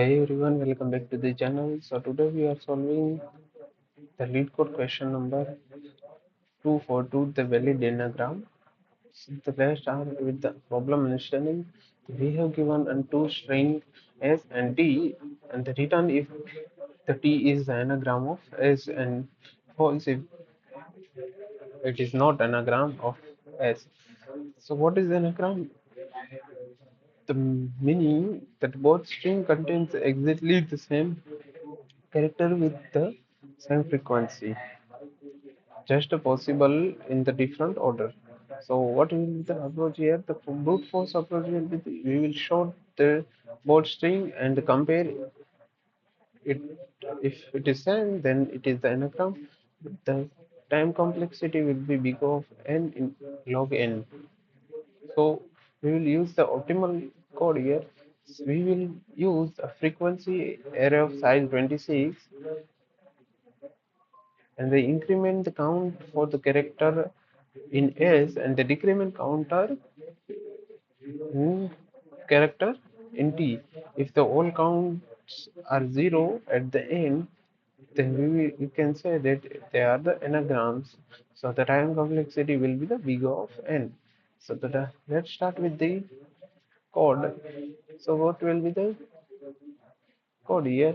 Hey everyone, welcome back to the channel. So today we are solving the lead code question number 242, the valid anagram. So let's start with the problem understanding. We have given a two string S and T, and the return if the T is the anagram of S and false if it is not anagram of S. So what is anagram? The meaning that both string contains exactly the same character with the same frequency, just possible in the different order. So what will be the approach here? The brute force approach will be we will show the both string and compare it. If it is same, then it is the anagram. The time complexity will be big of n in log n. So we will use the optimal code here. We will use a frequency array of size 26, and they increment the count for the character in S and the decrement counter in character in T. If the all counts are zero at the end, then we can say that they are the anagrams. So the time complexity will be the big of n. So let's start with the code. So what will be the code here?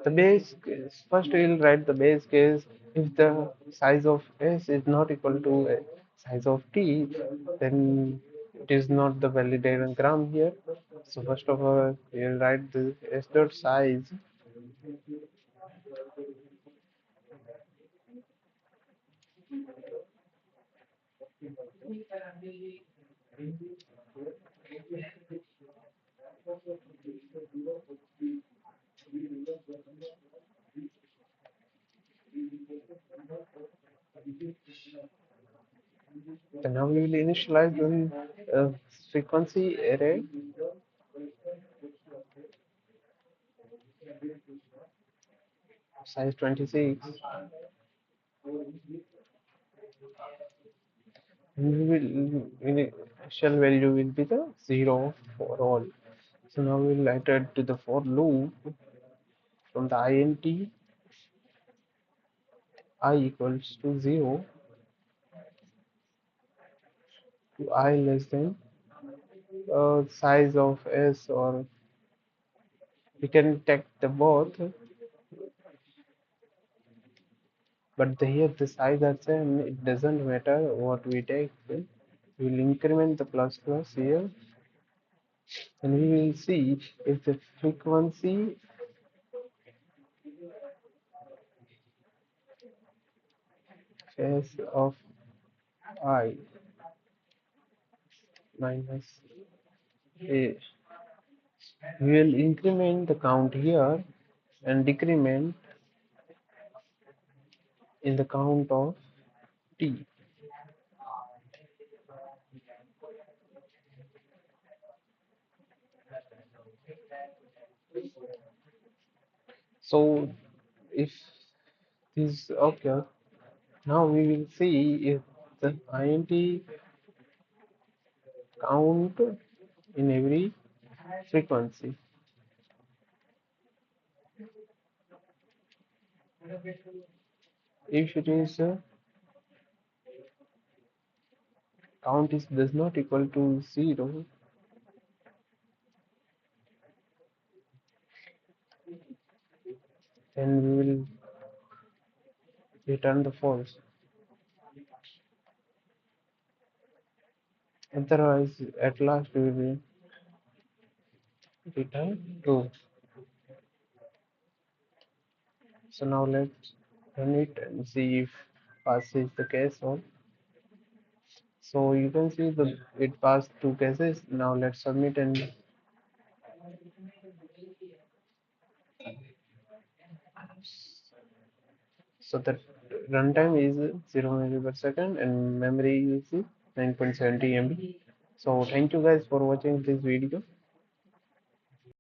The base case, first we'll write the base case. If the size of S is not equal to size of T, then it is not the valid anagram here. So first of all, we'll write the S dot size. Then now we will initialize the frequency array size 26. And we will initial value will be the 0 for all. So now we'll iterate to the for loop from the int I equals to 0 to I less than size of S, or we can take the both, but here the size are same, it doesn't matter what we take. We will increment the plus plus here, and we will see if the frequency phase of I minus A. We will increment the count here and decrement in the count of T. So if this okay, now we will see if the int count in every frequency. If it is count is does not equal to 0, then we will return the false. Otherwise, at last we will return true. So now let's run it and see if passes the case or. So you can see the it passed two cases. Now let's submit, and so the runtime is 0 MB per second and memory is 9.70 MB. So thank you guys for watching this video.